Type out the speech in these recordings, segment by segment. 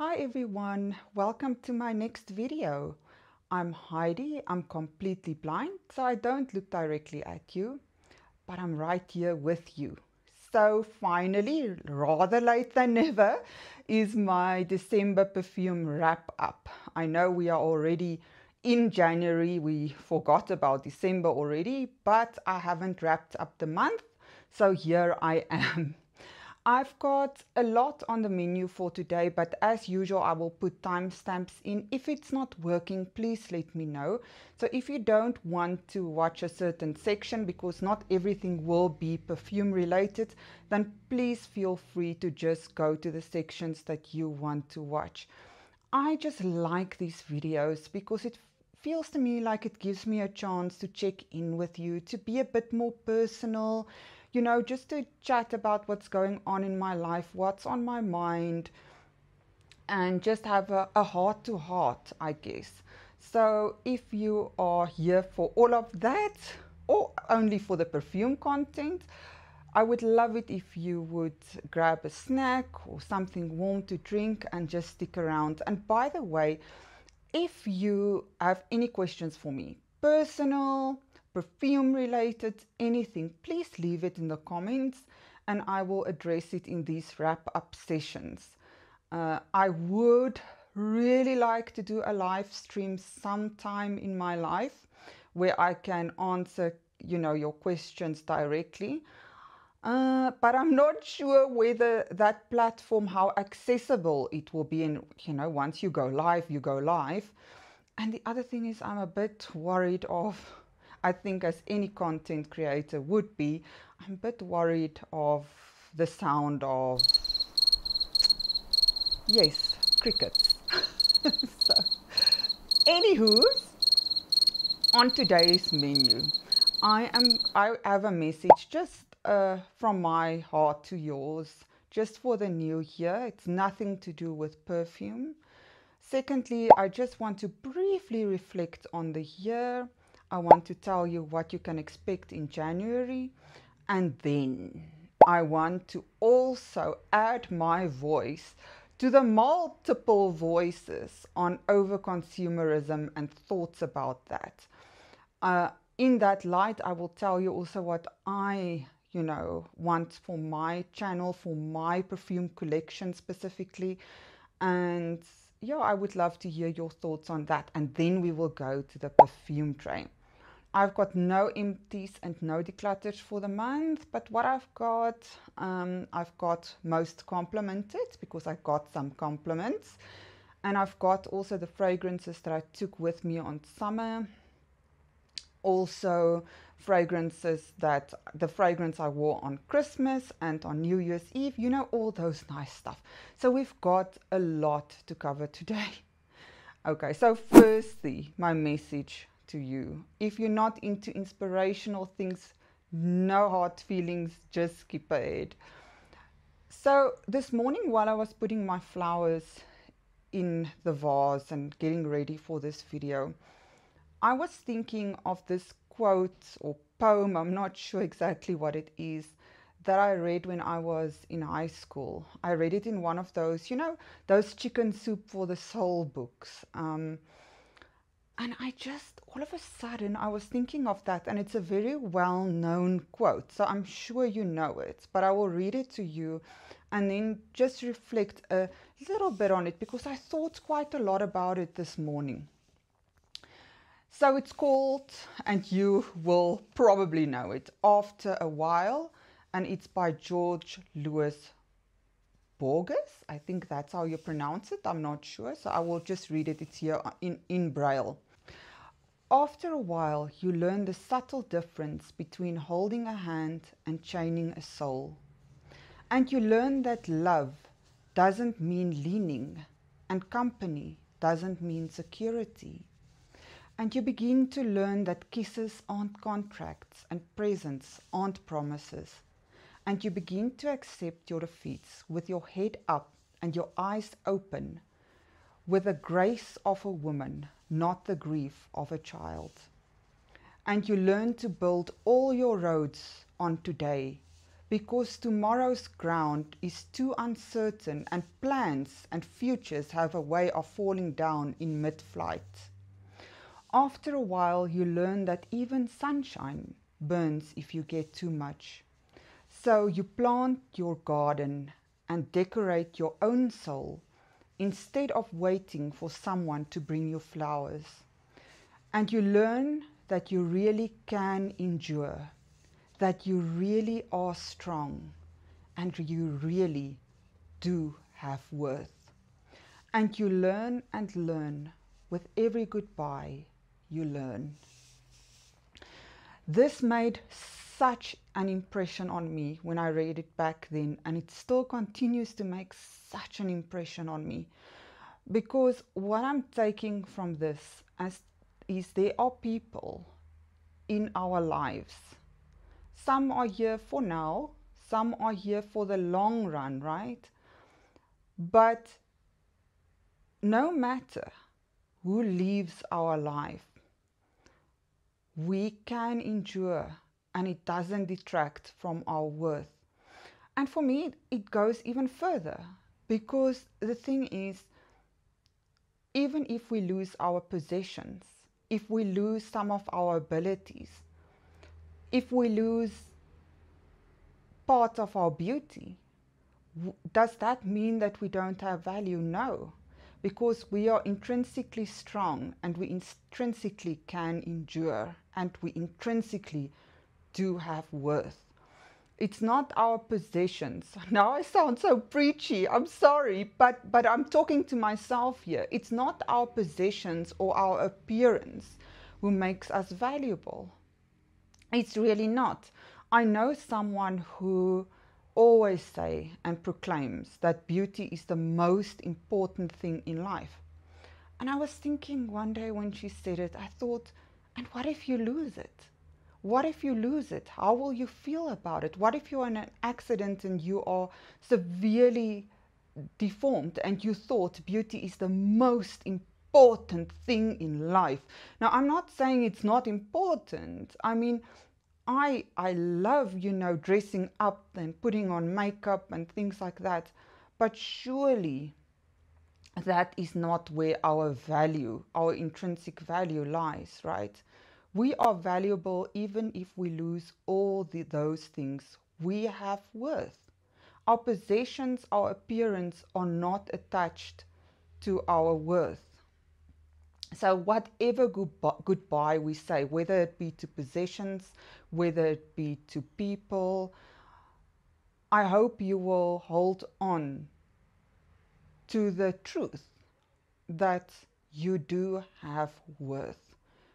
Hi everyone, welcome to my next video. I'm Heidi, I'm completely blind, so I don't look directly at you, but I'm right here with you. So finally, rather late than never, is my December perfume wrap up. I know we are already in January, we forgot about December already, but I haven't wrapped up the month, so here I am. I've got a lot on the menu for today, but as usual, I will put timestamps in. If it's not working, please let me know. So if you don't want to watch a certain section, because not everything will be perfume related, then please feel free to just go to the sections that you want to watch. I just like these videos because it feels to me like it gives me a chance to check in with you, to be a bit more personal, just to chat about what's going on in my life, what's on my mind, and just have a heart to heart, I guess. So if you are here for all of that, or only for the perfume content, I would love it if you would grab a snack or something warm to drink and just stick around. And by the way, if you have any questions for me, personal, perfume related, anything, please leave it in the comments and I will address it in these wrap up sessions. I would really like to do a live stream sometime in my life where I can answer, your questions directly. But I'm not sure whether that platform, how accessible it will be. And, once you go live, you go live. And the other thing is, I'm a bit worried of, I think as any content creator would be, I'm a bit worried of the sound of, yes, crickets. So, anywho, on today's menu, I have a message just from my heart to yours, just for the new year. It's nothing to do with perfume. Secondly, I just want to briefly reflect on the year. I want to tell you what you can expect in January. And then I want to also add my voice to the multiple voices on overconsumerism and thoughts about that. In that light, I will tell you also what I, want for my channel, for my perfume collection specifically. And yeah, I would love to hear your thoughts on that. And then we will go to the perfume train. I've got no empties and no declutters for the month, but what I've got most complimented because I got some compliments. And I've got also the fragrances that I took with me on summer. Also fragrances that the fragrance I wore on Christmas and on New Year's Eve, all those nice stuff. So we've got a lot to cover today. Okay, so firstly, my message to you. If you're not into inspirational things, no hard feelings, just skip ahead. So this morning while I was putting my flowers in the vase and getting ready for this video, I was thinking of this quote or poem, I'm not sure exactly what it is, that I read when I was in high school. I read it in one of those, those chicken soup for the soul books. And I just, all of a sudden, I was thinking of that, and it's a very well-known quote, so I'm sure you know it, but I will read it to you and then just reflect a little bit on it because I thought quite a lot about it this morning. So it's called, and you will probably know it, After a While, and it's by George Louis Borges. I think that's how you pronounce it. I'm not sure, so I will just read it. It's here in Braille. After a while, you learn the subtle difference between holding a hand and chaining a soul. And you learn that love doesn't mean leaning, and company doesn't mean security. And you begin to learn that kisses aren't contracts and presents aren't promises. And you begin to accept your defeats with your head up and your eyes open, with the grace of a woman, not the grief of a child. And you learn to build all your roads on today because tomorrow's ground is too uncertain and plans and futures have a way of falling down in mid-flight. After a while, you learn that even sunshine burns if you get too much. So you plant your garden and decorate your own soul instead of waiting for someone to bring you flowers. And you learn that you really can endure, that you really are strong, and you really do have worth. And you learn and learn. With every goodbye, you learn. This made such an impression on me when I read it back then, and it still continues to make such an impression on me, because what I'm taking from this is there are people in our lives. Some are here for now, some are here for the long run, right? But no matter who leaves our life, we can endure, and it doesn't detract from our worth. And for me, it goes even further, because the thing is, even if we lose our possessions, if we lose some of our abilities, if we lose part of our beauty, does that mean that we don't have value? No, because we are intrinsically strong, and we intrinsically can endure, and we intrinsically do have worth. It's not our possessions. Now I sound so preachy, I'm sorry, but I'm talking to myself here. It's not our possessions or our appearance who makes us valuable. It's really not. I know someone who always say and proclaims that beauty is the most important thing in life. And I was thinking one day when she said it, I thought, and what if you lose it? What if you lose it? How will you feel about it? What if you're in an accident and you are severely deformed and you thought beauty is the most important thing in life? Now, I'm not saying it's not important. I mean, I love, dressing up and putting on makeup and things like that. But surely that is not where our value, our intrinsic value lies, right? We are valuable even if we lose all those things. We have worth. Our possessions, our appearance are not attached to our worth. So whatever goodbye we say, whether it be to possessions, whether it be to people, I hope you will hold on to the truth that you do have worth.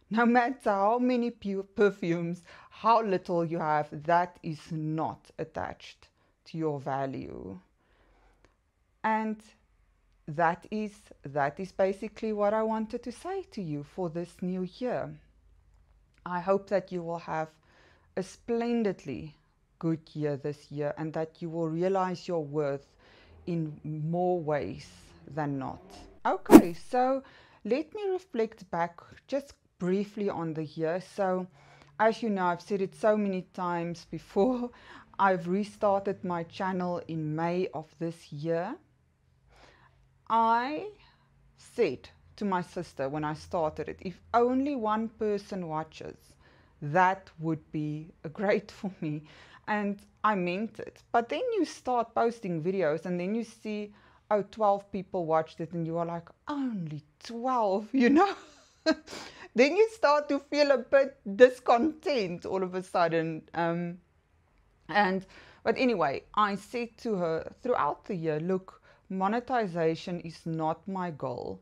No matter how many perfumes, how little you have, that is not attached to your value. And that is basically what I wanted to say to you for this new year. I hope that you will have a splendidly good year this year, and that you will realize your worth in more ways than not. Okay, so let me reflect back just briefly on the year. So as you know, I've said it so many times before, I've restarted my channel in May of this year. I said to my sister when I started it, if only one person watches, that would be great for me. And I meant it. But then you start posting videos and then you see, oh, 12 people watched it, and you are like, only 12, Then you start to feel a bit discontent all of a sudden. But anyway, I said to her throughout the year, look, monetization is not my goal.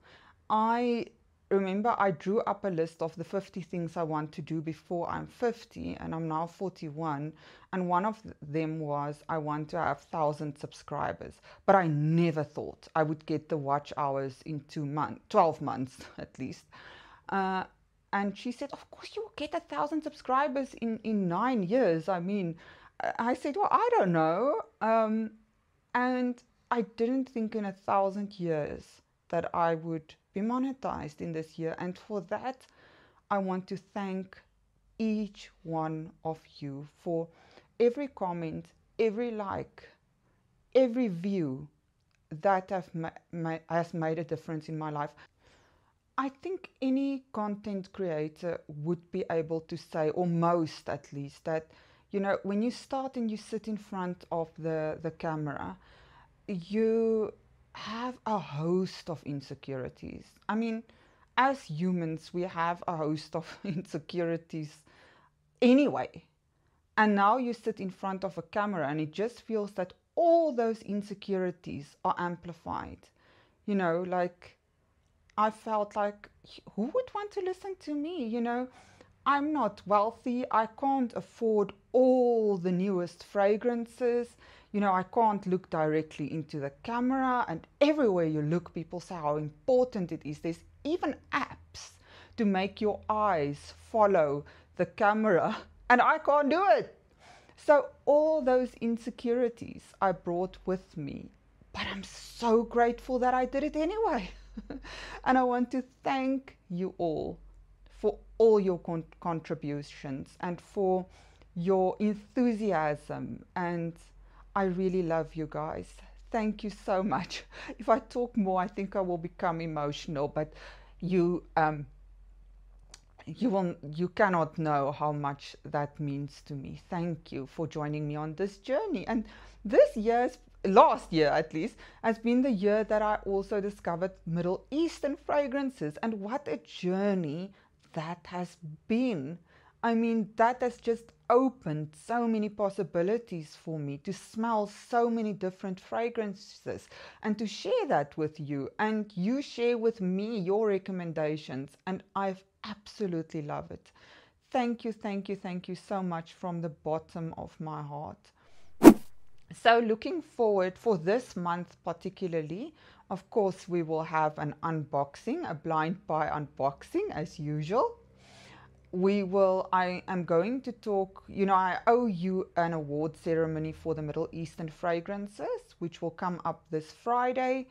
I remember I drew up a list of the 50 things I want to do before I'm 50, and I'm now 41. And one of them was I want to have 1,000 subscribers. But I never thought I would get the watch hours in 12 months at least. And she said, of course you will get 1,000 subscribers in 9 years. I mean, I said, well, I don't know. And I didn't think in 1,000 years that I would be monetized in this year. And for that, I want to thank each one of you for every comment, every like, every view that has made a difference in my life. I think any content creator would be able to say, or most at least, that, you know, when you start and you sit in front of the camera, you have a host of insecurities. I mean, as humans, we have a host of insecurities anyway. And now you sit in front of a camera and it just feels that all those insecurities are amplified. You know, like, I felt like, who would want to listen to me? You know, I'm not wealthy. I can't afford all the newest fragrances. You know, I can't look directly into the camera. And everywhere you look, people say how important it is. There's even apps to make your eyes follow the camera. And I can't do it. So all those insecurities I brought with me. But I'm so grateful that I did it anyway. And I want to thank you all for all your contributions and for your enthusiasm. And I really love you guys. Thank you so much. If I talk more, I think I will become emotional, but you cannot know how much that means to me. Thank you for joining me on this journey. And last year at least, has been the year that I also discovered Middle Eastern fragrances, and what a journey that has been. I mean, that has just opened so many possibilities for me to smell so many different fragrances and to share that with you, and you share with me your recommendations, and I've absolutely love it. Thank you, thank you, thank you so much from the bottom of my heart. So looking forward for this month particularly, of course, we will have an unboxing, a blind buy unboxing as usual. I am going to talk, you know, I owe you an award ceremony for the Middle Eastern fragrances, which will come up this Friday.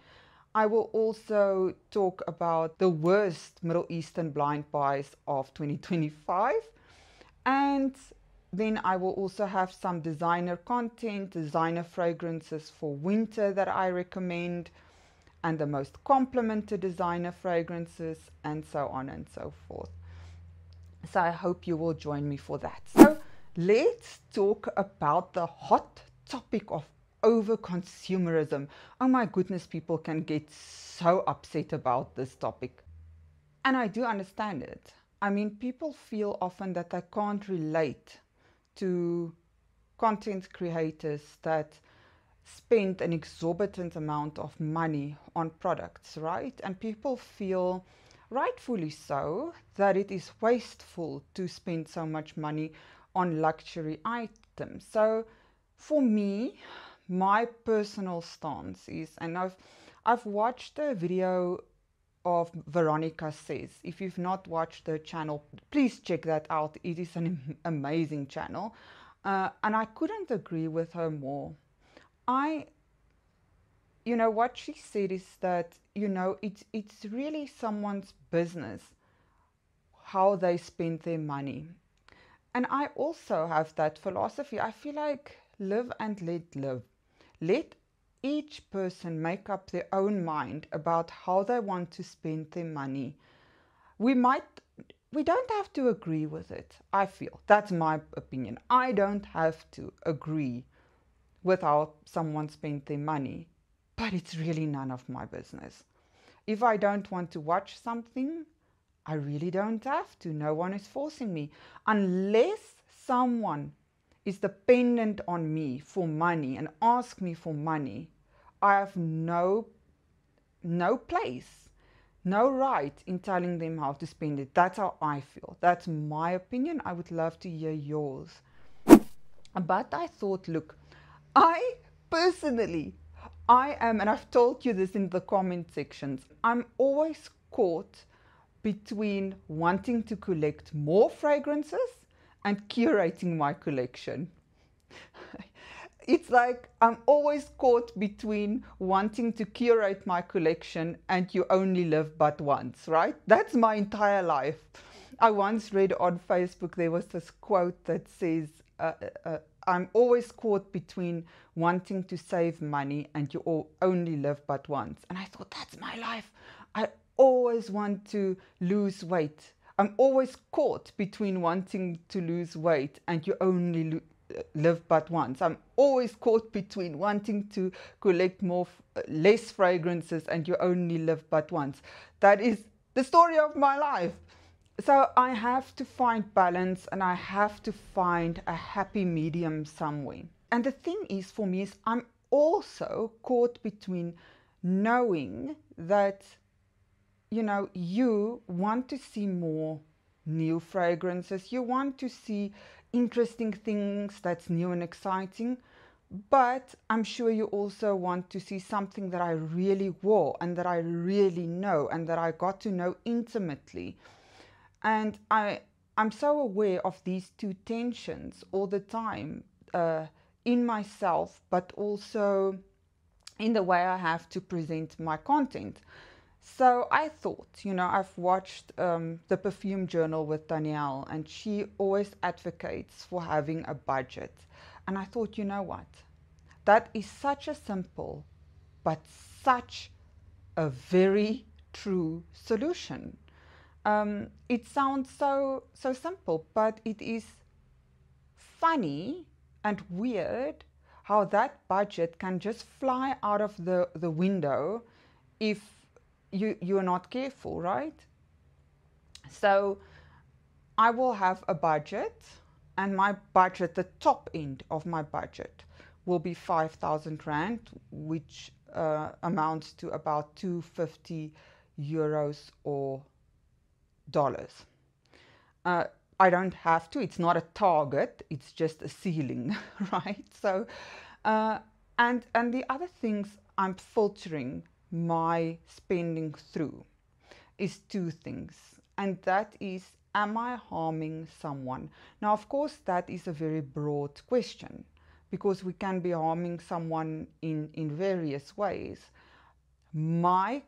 I will also talk about the worst Middle Eastern blind buys of 2025. And then I will also have some designer content, designer fragrances for winter that I recommend, and the most complimented designer fragrances, and so on and so forth. So I hope you will join me for that. So let's talk about the hot topic of over-consumerism. Oh my goodness, people can get so upset about this topic. And I do understand it. I mean, people feel often that they can't relate to content creators that spend an exorbitant amount of money on products, right? And people feel, rightfully so, that it is wasteful to spend so much money on luxury items. So for me, my personal stance is, and I've watched a video of Veronica Says. If you've not watched the channel, please check that out. It is an amazing channel. And I couldn't agree with her more. You know, what she said is that, you know, it's really someone's business how they spend their money. And I also have that philosophy. I feel like live and let live. Let each person make up their own mind about how they want to spend their money. We don't have to agree with it, I feel. That's my opinion. I don't have to agree with how someone spent their money, but it's really none of my business. If I don't want to watch something, I really don't have to. No one is forcing me. Unless someone is dependent on me for money and ask me for money, I have no place, no right in telling them how to spend it. That's how I feel. That's my opinion. I would love to hear yours. But I thought, look, I personally, I am, and I've told you this in the comment sections, I'm always caught between wanting to collect more fragrances and curating my collection. It's like I'm always caught between wanting to curate my collection and you only live but once, right? That's my entire life. I once read on Facebook, there was this quote that says, I'm always caught between wanting to save money and you only live but once. And I thought, that's my life. I always want to lose weight. I'm always caught between wanting to lose weight and you only live but once. I'm always caught between wanting to collect less fragrances and you only live but once. That is the story of my life. So I have to find balance and I have to find a happy medium somewhere. And the thing is, for me, is I'm also caught between knowing that, you know, you want to see more new fragrances, you want to see interesting things that's new and exciting, but I'm sure you also want to see something that I really wore and that I really know and that I got to know intimately. And I'm so aware of these two tensions all the time, in myself, but also in the way I have to present my content. So I thought, you know, I've watched the Perfume Journal with Danielle, and she always advocates for having a budget. And I thought, you know what? That is such a simple, but such a very true solution. It sounds so simple, but it is funny and weird how that budget can just fly out of the window if you're not careful, right? So I will have a budget, and my budget, the top end of my budget, will be 5,000 Rand, which amounts to about 250 euros or dollars. I don't have to, it's not a target, it's just a ceiling, right? So, and the other things I'm filtering my spending through is two things, and that is, am I harming someone? Now, of course, that is a very broad question because we can be harming someone in various ways. My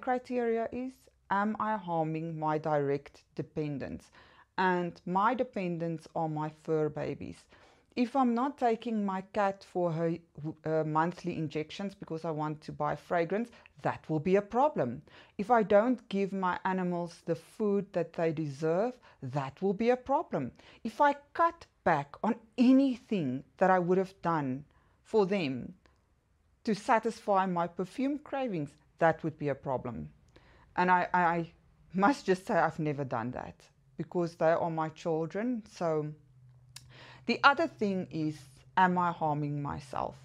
criteria is, am I harming my direct dependents? And my dependents are my fur babies. If I'm not taking my cat for her monthly injections because I want to buy fragrance, that will be a problem. If I don't give my animals the food that they deserve, that will be a problem. If I cut back on anything that I would have done for them to satisfy my perfume cravings, that would be a problem. And I must just say I've never done that because they are my children. So the other thing is, am I harming myself?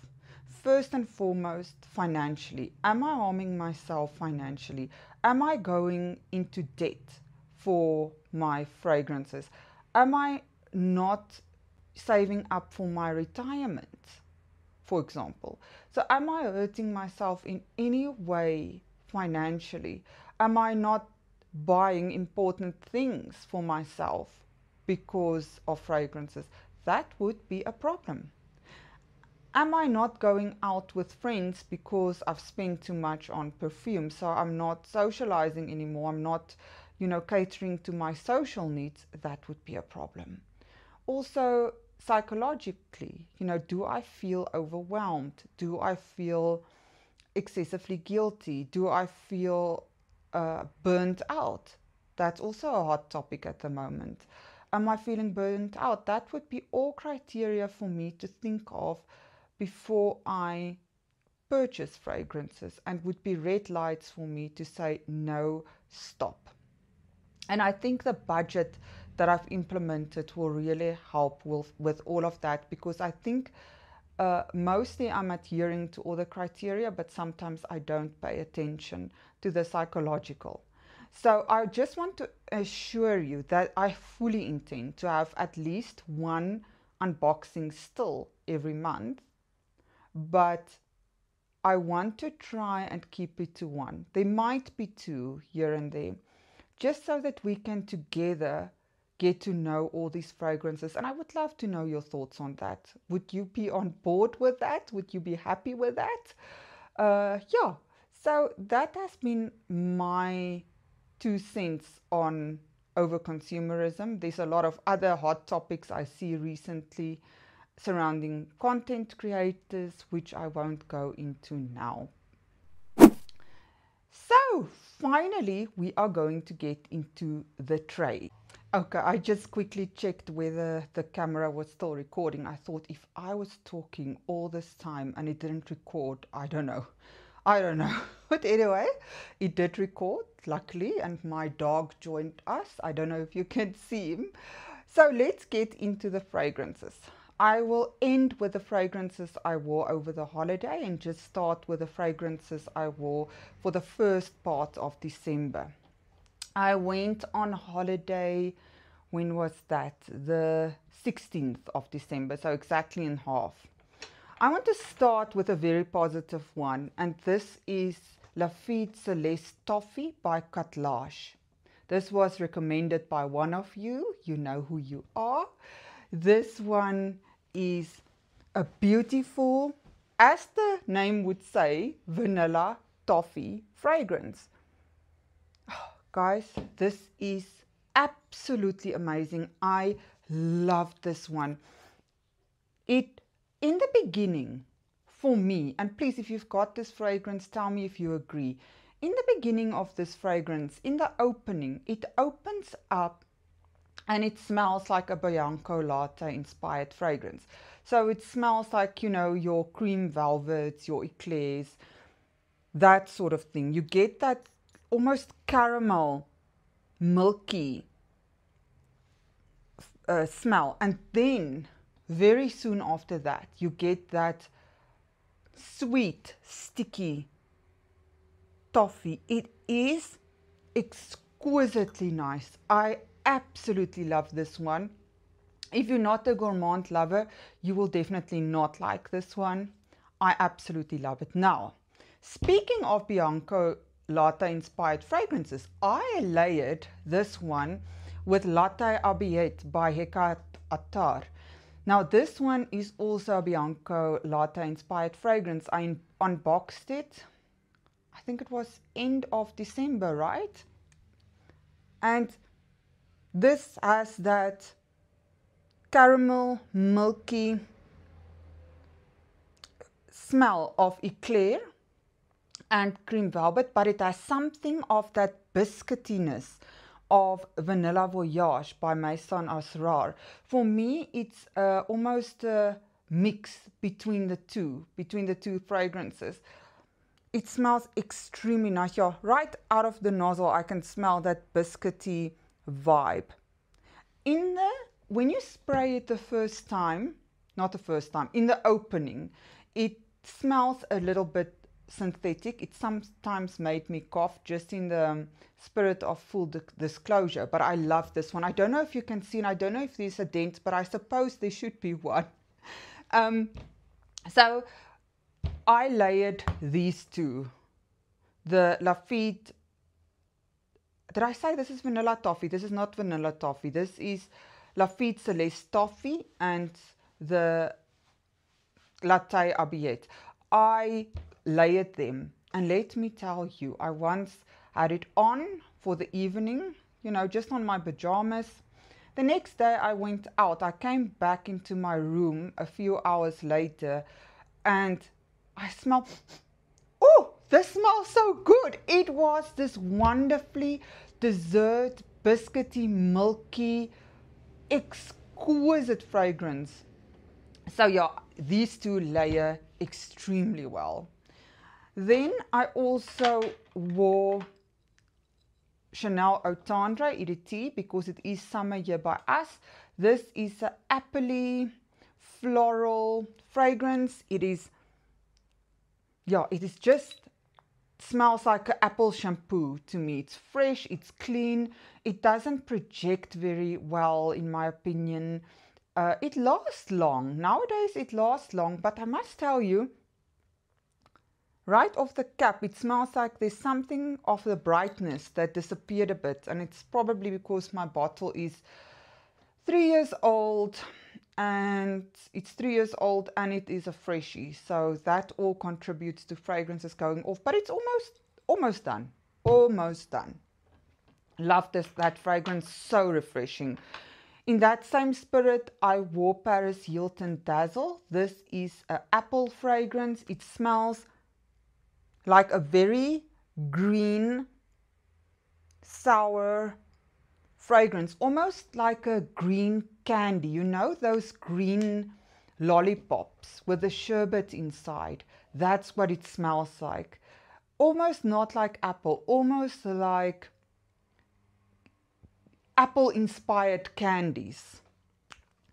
First and foremost, financially. Am I harming myself financially? Am I going into debt for my fragrances? Am I not saving up for my retirement, for example? So am I hurting myself in any way financially? Am I not buying important things for myself because of fragrances? That would be a problem. Am I not going out with friends because I've spent too much on perfume? So I'm not socializing anymore. I'm not, you know, catering to my social needs. That would be a problem. Also, psychologically, you know, do I feel overwhelmed? Do I feel excessively guilty? Do I feel burnt out? That's also a hot topic at the moment. Am I feeling burnt out? That would be all criteria for me to think of before I purchase fragrances, and would be red lights for me to say, no, stop. And I think the budget that I've implemented will really help with all of that, because I think mostly I'm adhering to all the criteria, but sometimes I don't pay attention to the psychological. So I just want to assure you that I fully intend to have at least one unboxing still every month, but I want to try and keep it to one. There might be two here and there, just so that we can together get to know all these fragrances. And I would love to know your thoughts on that. Would you be on board with that? Would you be happy with that? Yeah, so that has been my 2 cents on overconsumerism. There's a lot of other hot topics I see recently, surrounding content creators, which I won't go into now. So finally, we are going to get into the tray. Okay, I just quickly checked whether the camera was still recording. I thought if I was talking all this time and it didn't record, I don't know. But anyway, it did record, luckily, and my dog joined us. I don't know if you can see him. So let's get into the fragrances. I will end with the fragrances I wore over the holiday and just start with the fragrances I wore for the first part of December. I went on holiday, when was that? The 16th of December, so exactly in half. I want to start with a very positive one, and this is Lafitte Celeste Toffee by Katlash. This was recommended by one of you. You know who you are. This one is a beautiful, as the name would say, vanilla toffee fragrance. Guys, this is absolutely amazing. I love this one. In the beginning, for me, and please, if you've got this fragrance, tell me if you agree. In the beginning of this fragrance, in the opening, it opens up and it smells like a Bianco Latte inspired fragrance. So it smells like, you know, your cream velvets, your eclairs, that sort of thing. You get that almost caramel, milky smell. And then very soon after that, you get that sweet, sticky toffee. It is exquisitely nice. I absolutely love this one. If you're not a gourmand lover, you will definitely not like this one. I absolutely love it. Now, speaking of Bianco Latte inspired fragrances, I layered this one with Latte Abiet by Hekat Attar. Now this one is also a Bianco Latte inspired fragrance. I unboxed it, I think it was end of December, right? And this has that caramel, milky smell of eclair and cream velvet, but it has something of that biscuitiness of Vanilla Voyage by Maison Asrar. For me, it's almost a mix between the two fragrances. It smells extremely nice. Yeah, right out of the nozzle, I can smell that biscuity vibe. When you spray it the first time, not the first time, in the opening, it smells a little bit synthetic. It sometimes made me cough, just in the spirit of full disclosure, but I love this one. I don't know if you can see, and I don't know if there's a dent, but I suppose there should be one. So I layered these two. The Lafitte, did I say this is vanilla toffee? This is not vanilla toffee. This is Lafitte Celeste Toffee and the Latte Abiet. I layered them, and let me tell you, I once had it on for the evening, you know, just on my pajamas. The next day I went out. I came back into my room a few hours later, and I smelled, oh, this smells so good. It was this wonderfully dessert, biscuity, milky, exquisite fragrance. So yeah, these two layer extremely well. Then I also wore Chanel Eau Tendre EDT because it is summer here by us. This is an appley floral fragrance. It is just smells like an apple shampoo to me. It's fresh, it's clean, it doesn't project very well in my opinion. It lasts long. Nowadays it lasts long, but I must tell you, right off the cap, it smells like there's something of the brightness that disappeared a bit, and it's probably because my bottle is 3 years old, and it's 3 years old and it is a freshie, so that all contributes to fragrances going off, but it's almost done. Love that fragrance, so refreshing. In that same spirit, I wore Paris Hilton Dazzle. This is an apple fragrance. It smells like a very green, sour fragrance, almost like a green candy. You know those green lollipops with the sherbet inside? That's what it smells like. Almost not like apple, almost like apple-inspired candies,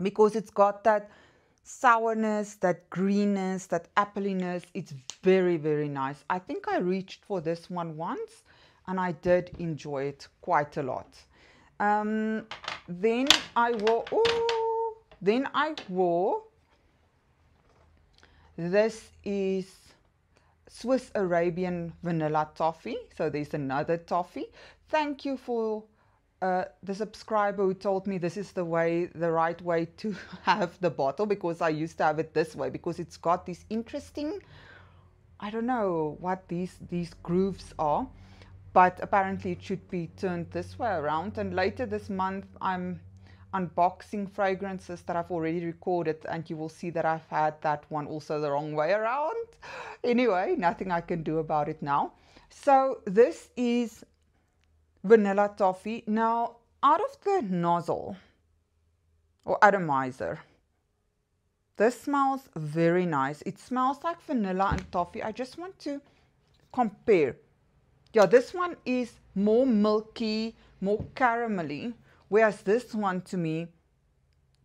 because it's got that sourness, that greenness, that appliness. It's very, very nice. I think I reached for this one once and I did enjoy it quite a lot. Then I wore, this is Swiss Arabian Vanilla Toffee. So there's another toffee. Thank you for the subscriber who told me this is the right way to have the bottle, because I used to have it this way, because it's got this interesting, I don't know what these grooves are, but apparently it should be turned this way around. And later this month I'm unboxing fragrances that I've already recorded, and you will see that I've had that one also the wrong way around. Anyway, nothing I can do about it now. So this is Vanilla Toffee. Now, out of the nozzle or atomizer, this smells very nice. It smells like vanilla and toffee. I just want to compare. Yeah, this one is more milky, more caramelly, whereas this one to me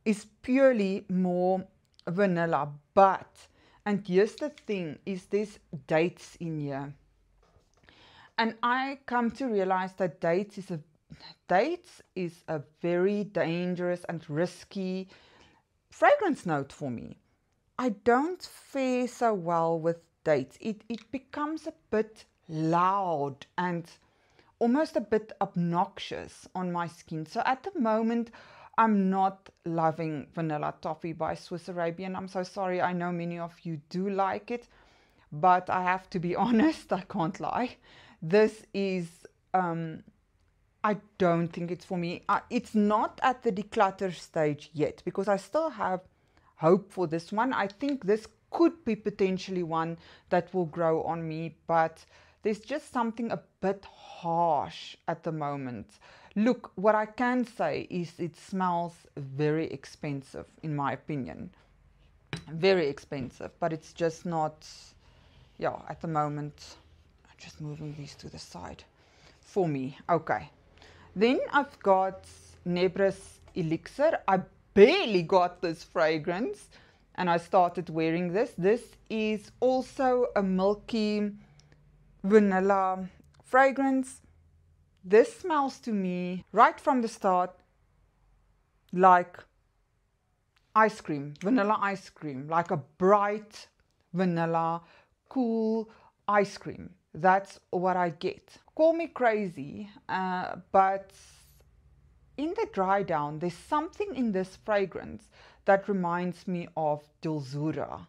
is purely more vanilla. But, and here's the thing, is there's dates in here. And I come to realize that dates is a very dangerous and risky fragrance note for me. I don't fare so well with dates. It becomes a bit loud and almost a bit obnoxious on my skin. So at the moment, I'm not loving Vanilla Toffee by Swiss Arabian. I'm so sorry. I know many of you do like it, but I have to be honest, I can't lie. This is, I don't think it's for me. It's not at the declutter stage yet, because I still have hope for this one. I think this could be potentially one that will grow on me, but there's just something a bit harsh at the moment. Look, what I can say is it smells very expensive, in my opinion. Very expensive, but it's just not, yeah, at the moment. Just moving these to the side for me. Okay. Then I've got Nebris Elixir. I barely got this fragrance and I started wearing this. This is also a milky vanilla fragrance. This smells to me right from the start like ice cream, vanilla ice cream, like a bright vanilla, cool ice cream. That's what I get. Call me crazy, but in the dry down, there's something in this fragrance that reminds me of Dulzura,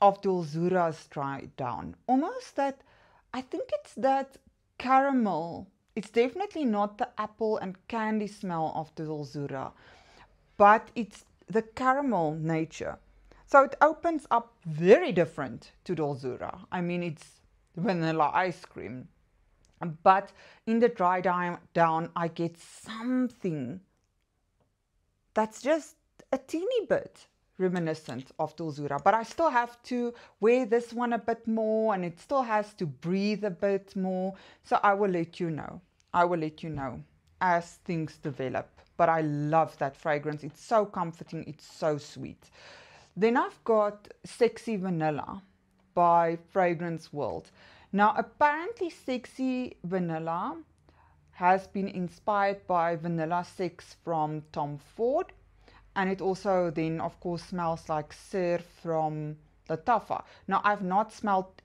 of Dulzura's dry down. Almost that, I think it's that caramel. It's definitely not the apple and candy smell of Dulzura, but it's the caramel nature. So it opens up very different to Dulzura. I mean, it's vanilla ice cream, but in the dry down I get something that's just a teeny bit reminiscent of Dulzura, but I still have to wear this one a bit more, and it still has to breathe a bit more. So I will let you know. I will let you know as things develop. But I love that fragrance. It's so comforting. It's so sweet. Then I've got Sexy Vanilla by Fragrance World. Now, apparently Sexy Vanilla has been inspired by Vanilla Sex from Tom Ford. And it also then, of course, smells like Sir from Lattafa. Now, I've not smelled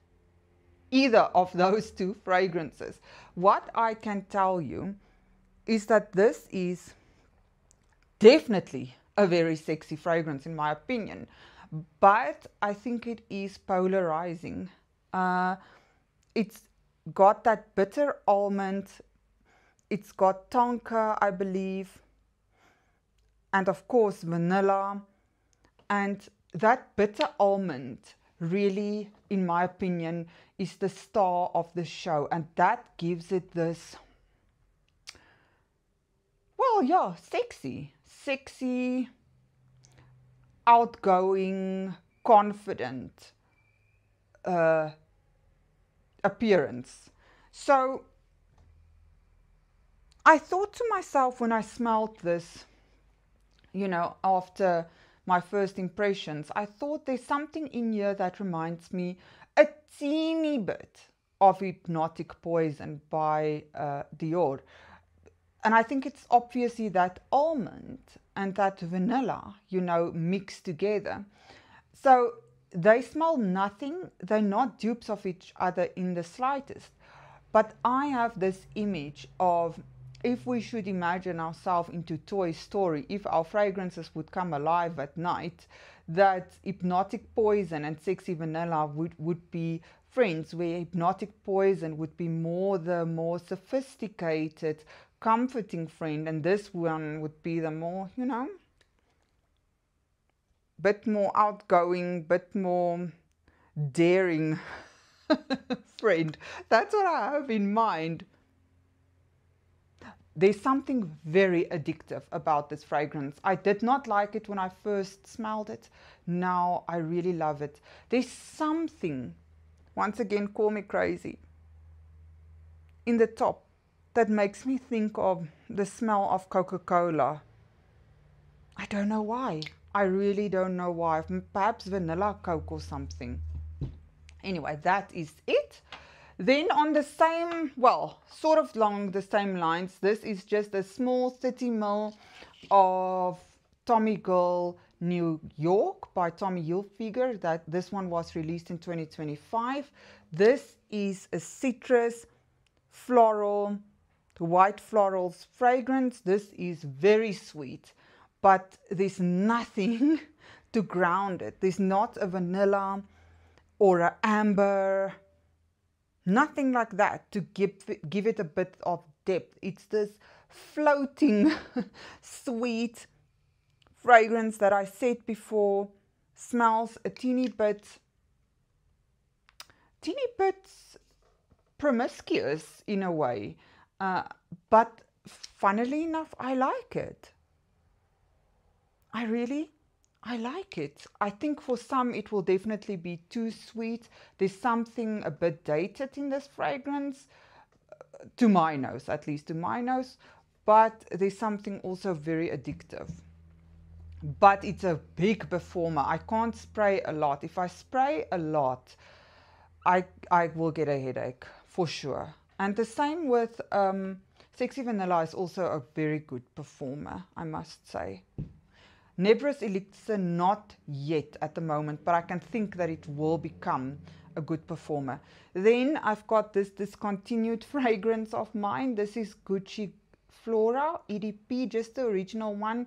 either of those two fragrances. What I can tell you is that this is definitely a very sexy fragrance in my opinion, but I think it is polarizing. It's got that bitter almond, it's got tonka, I believe, and of course vanilla, and that bitter almond really, in my opinion, is the star of the show, and that gives it this, well, yeah, sexy, outgoing, confident appearance. So I thought to myself when I smelled this, you know, after my first impressions, I thought there's something in here that reminds me a teeny bit of Hypnotic Poison by Dior. And I think it's obviously that almond and that vanilla, you know, mixed together. So they smell nothing. They're not dupes of each other in the slightest. But I have this image of, if we should imagine ourselves into Toy Story, if our fragrances would come alive at night, that Hypnotic Poison and Sexy Vanilla would be friends, where Hypnotic Poison would be the more sophisticated, comforting friend, and this one would be the more, you know, bit more outgoing, bit more daring friend. That's what I have in mind. There's something very addictive about this fragrance. I did not like it when I first smelled it. Now I really love it. There's something, once again, call me crazy, in the top that makes me think of the smell of Coca-Cola. I don't know why. I really don't know why. Perhaps vanilla Coke or something. Anyway, that is it. Then on the same, well, sort of along the same lines, this is just a small 30 ml of Tommy Girl New York by Tommy Hilfiger. This one was released in 2025. This is a citrus, floral, white florals fragrance. This is very sweet, but there's nothing to ground it. There's not a vanilla or an amber, nothing like that to give it a bit of depth. It's this floating, sweet fragrance that I said before smells a teeny bit promiscuous in a way, but funnily enough, I like it. I like it. I think for some it will definitely be too sweet. There's something a bit dated in this fragrance, to my nose, at least to my nose, but there's something also very addictive. But it's a big performer. I can't spray a lot. If I spray a lot, I will get a headache for sure. And the same with Sexy Vanilla is also a very good performer, I must say. Nebris Elixir, not yet at the moment, but I can think that it will become a good performer. Then I've got this discontinued fragrance of mine. This is Gucci Flora EDP, just the original one.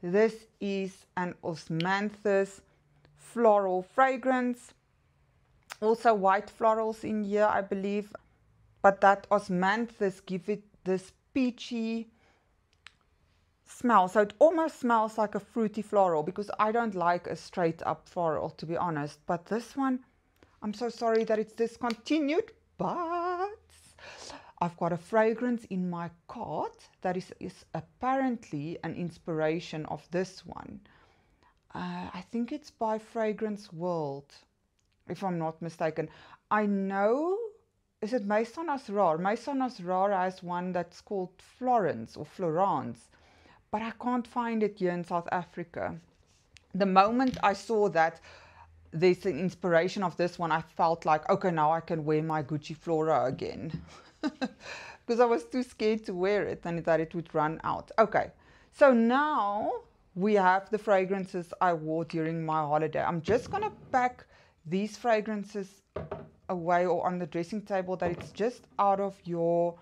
This is an osmanthus floral fragrance. Also white florals in here, I believe. But that osmanthus gives it this peachy smell. So it almost smells like a fruity floral, because I don't like a straight up floral, to be honest. But this one, I'm so sorry that it's discontinued, but I've got a fragrance in my cart that is apparently an inspiration of this one. I think it's by Fragrance World, if I'm not mistaken. I know, is it Maison Asrar? Maison Asrar has one that's called Florence or Florence, but I can't find it here in South Africa. The moment I saw that there's an inspiration of this one, I felt like, okay, now I can wear my Gucci Flora again. Because I was too scared to wear it and that it would run out. Okay, so now we have the fragrances I wore during my holiday. I'm just going to pack these fragrances away or on the dressing table, that it's just out of your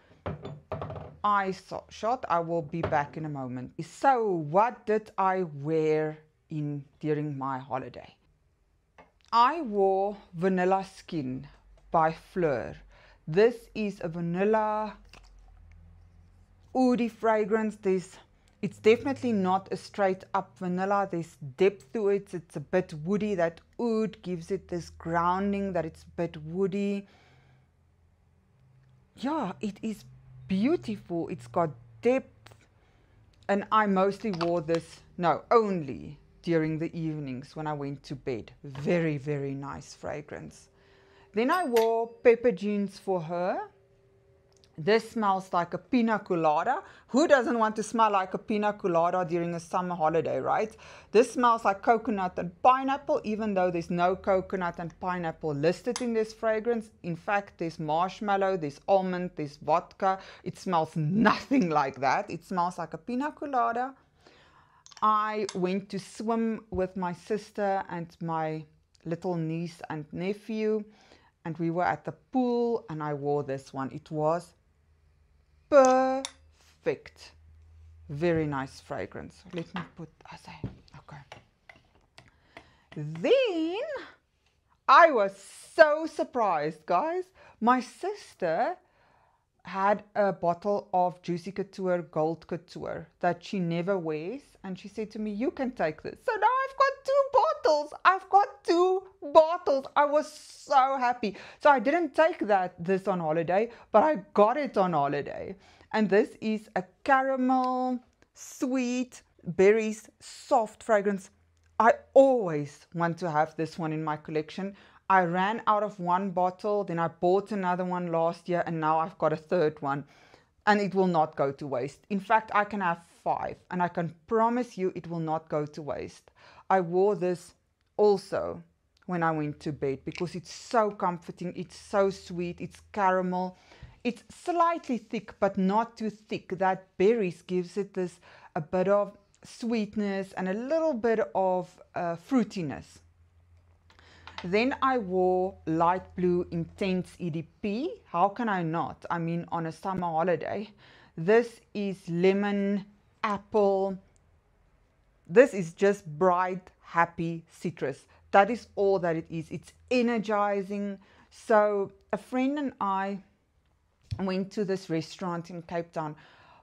eye shot. I will be back in a moment. So what did I wear during my holiday? I wore Vanilla Skin by Fleur. This is a vanilla oudi fragrance. There's It's definitely not a straight up vanilla. There's depth to it. It's a bit woody. That oud gives it this grounding that it's a bit woody. Yeah, it is beautiful. It's got depth. And I mostly wore this, no, only during the evenings when I went to bed. Very, very nice fragrance. Then I wore Pepper Jeans for her. This smells like a pina colada. Who doesn't want to smell like a pina colada during a summer holiday, right? This smells like coconut and pineapple, even though there's no coconut and pineapple listed in this fragrance. In fact, there's marshmallow, there's almond, there's vodka. It smells nothing like that. It smells like a pina colada. I went to swim with my sister and my little niece and nephew, and we were at the pool, and I wore this one. It was perfect. Very nice fragrance. Let me put, I say, okay. Then I was so surprised, guys. My sister had a bottle of Juicy Couture Gold Couture that she never wears, and she said to me, you can take this. So now I've got 2 bottles. I've got 2 bottles. I was so happy. So I didn't take this on holiday, but I got it on holiday. And this is a caramel, sweet, berries, soft fragrance. I always want to have this one in my collection. I ran out of 1 bottle, then I bought another one last year, and now I've got a 3rd one, and it will not go to waste. In fact, I can have 5, and I can promise you it will not go to waste. I wore this also when I went to bed because it's so comforting, it's so sweet, it's caramel. It's slightly thick, but not too thick. That berries gives it this a bit of sweetness and a little bit of fruitiness. Then I wore light blue Intense EDP. How can I not? I mean, on a summer holiday. This is lemon, apple. This is just bright, happy citrus. That is all that it is. It's energizing. So a friend and I went to this restaurant in Cape Town.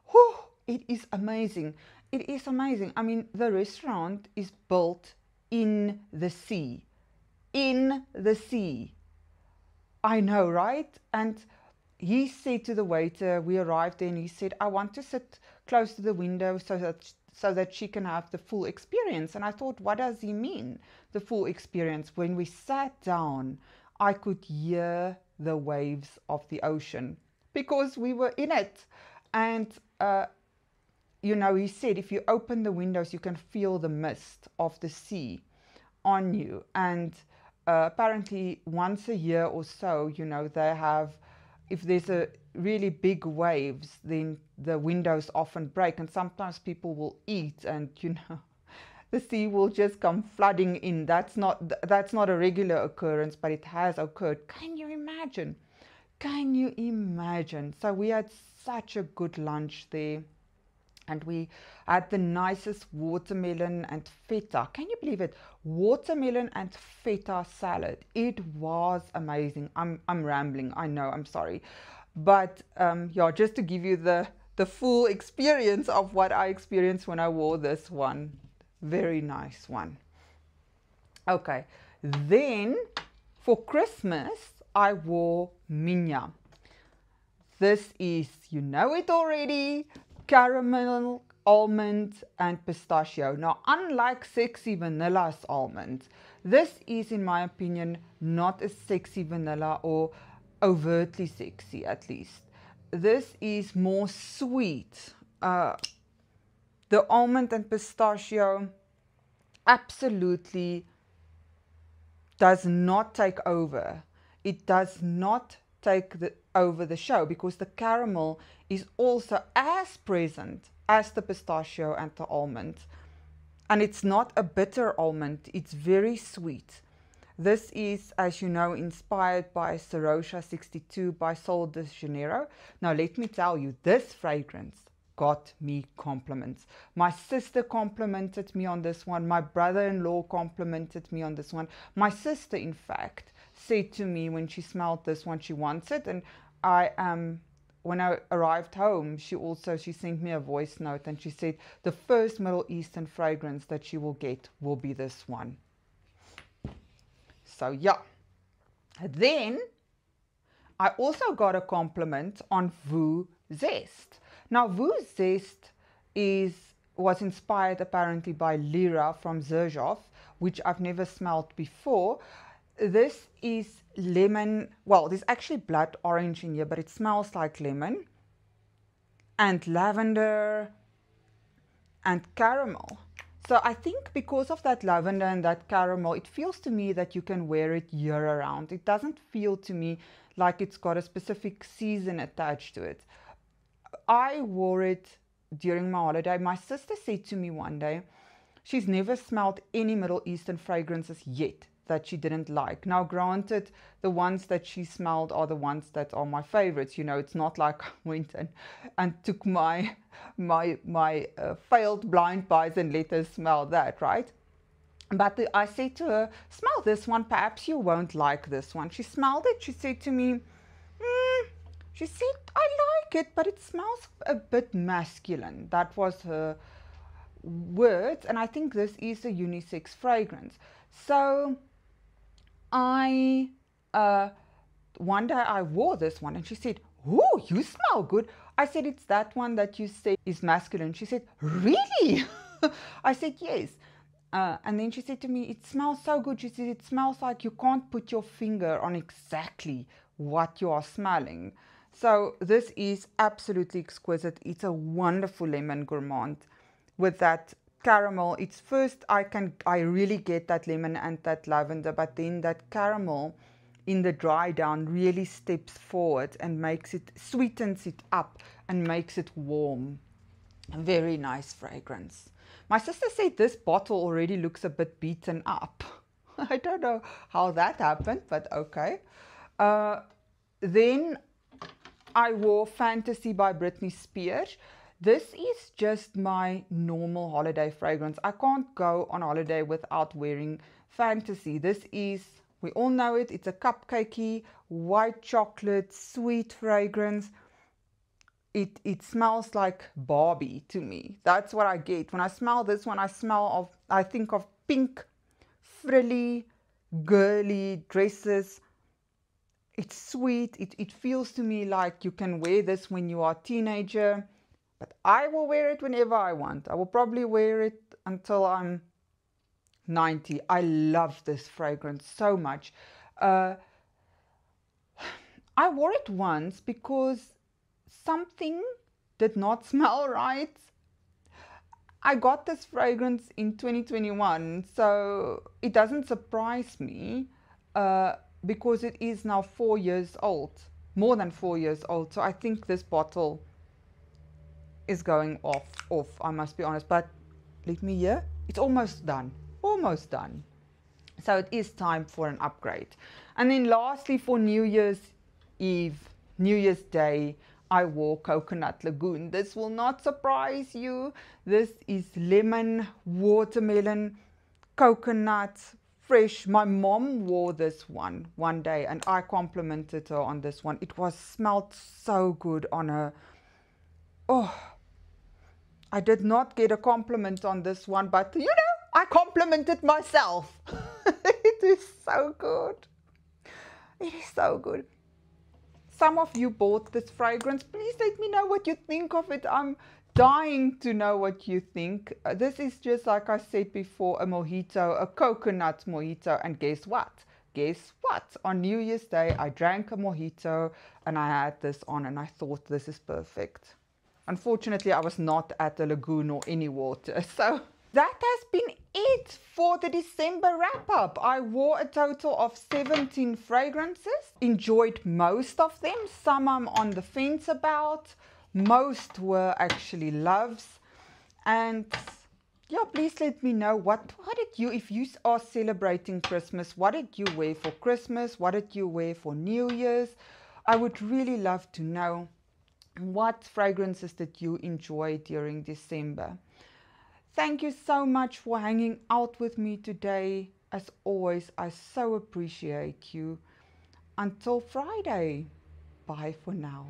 Whew, it is amazing. It is amazing. I mean, the restaurant is built in the sea. In the sea. I know, right? And he said to the waiter, we arrived there, and he said, I want to sit close to the window so that she can have the full experience. And I thought, what does he mean, the full experience? When we sat down, I could hear the waves of the ocean because we were in it. And, you know, he said, if you open the windows, you can feel the mist of the sea on you. And apparently once a year or so, you know, they have, if there's a really big waves, then the windows often break, and sometimes people will eat, and you know, the sea will just come flooding in. That's not a regular occurrence, but it has occurred. Can you imagine? Can you imagine? So we had such a good lunch there. And we had the nicest watermelon and feta. Can you believe it? Watermelon and feta salad. It was amazing. I'm rambling. I know. I'm sorry. But yeah, just to give you the full experience of what I experienced when I wore this one. Very nice one. Okay. Then for Christmas, I wore Minya. This is, you know it already, caramel, almond, and pistachio. Now, unlike Sexy Vanilla's almond, this is, in my opinion, not a sexy vanilla, or overtly sexy at least. This is more sweet. The almond and pistachio absolutely does not take over. It does not take over the show, because the caramel is also as present as the pistachio and the almond. And it's not a bitter almond, it's very sweet. This is, as you know, inspired by Serosa 62 by Sol de Janeiro. Now let me tell you, this fragrance got me compliments. My sister complimented me on this one. My brother-in-law complimented me on this one. My sister, in fact, said to me when she smelled this one, she wants it. And I am when I arrived home, she sent me a voice note, and she said the first Middle Eastern fragrance that she will get will be this one. So yeah. Then I also got a compliment on Voo Zest. Now Voo Zest was inspired apparently by Lyra from Xerjoff, which I've never smelled before. This is lemon, well, there's actually blood orange in here, but it smells like lemon and lavender and caramel. So I think because of that lavender and that caramel, it feels to me that you can wear it year around. It doesn't feel to me like it's got a specific season attached to it. I wore it during my holiday. My sister said to me one day, she's never smelled any Middle Eastern fragrances yet that she didn't like. Now, granted, the ones that she smelled are the ones that are my favorites. You know, it's not like I went and took my failed blind buys and let her smell that, right? But I said to her, smell this one, perhaps you won't like this one. She smelled it. She said to me, she said, I like it, but it smells a bit masculine. That was her words, and I think this is a unisex fragrance. So one day I wore this one, and she said, oh, you smell good. I said, it's that one that you say is masculine. She said, really? I said, yes. And then she said to me, it smells so good. She said, it smells like you can't put your finger on exactly what you are smelling. So this is absolutely exquisite. It's a wonderful lemon gourmand with that caramel. It's first, I really get that lemon and that lavender, but then that caramel in the dry down really steps forward and makes it, sweetens it up and makes it warm. A very nice fragrance. My sister said this bottle already looks a bit beaten up. I don't know how that happened, but okay. Then I wore Fantasy by Britney Spears. This is just my normal holiday fragrance. I can't go on holiday without wearing Fantasy. This is, we all know it, it's a cupcakey, white chocolate, sweet fragrance. It smells like Barbie to me. That's what I get. When I smell this one, I think of pink, frilly, girly dresses. It's sweet. It feels to me like you can wear this when you are a teenager. But I will wear it whenever I want. I will probably wear it until I'm 90. I love this fragrance so much. I wore it once because something did not smell right. I got this fragrance in 2021, so it doesn't surprise me because it is now 4 years old, more than 4 years old. So I think this bottle is going off, I must be honest, but let me hear. It's almost done, almost done. So it is time for an upgrade. And then lastly, for New Year's Eve, New Year's Day, I wore Coconut Lagoon. This will not surprise you. This is lemon, watermelon, coconut, fresh. My mom wore this one day and I complimented her on this one. It was smelled so good on her. Oh, I did not get a compliment on this one, but you know, I complimented myself. It is so good. It is so good. Some of you bought this fragrance. Please let me know what you think of it. I'm dying to know what you think. This is just, like I said before, a mojito, a coconut mojito. And guess what? Guess what? On New Year's Day, I drank a mojito and I had this on and I thought this is perfect. Unfortunately, I was not at the lagoon or any water. So that has been it for the December wrap-up. I wore a total of 17 fragrances. Enjoyed most of them. Some I'm on the fence about. Most were actually loves. And yeah, please let me know what did you, if you are celebrating Christmas, what did you wear for Christmas? What did you wear for New Year's? I would really love to know. What fragrances did you enjoy during December? Thank you so much for hanging out with me today. As always, I so appreciate you. Until Friday, bye for now.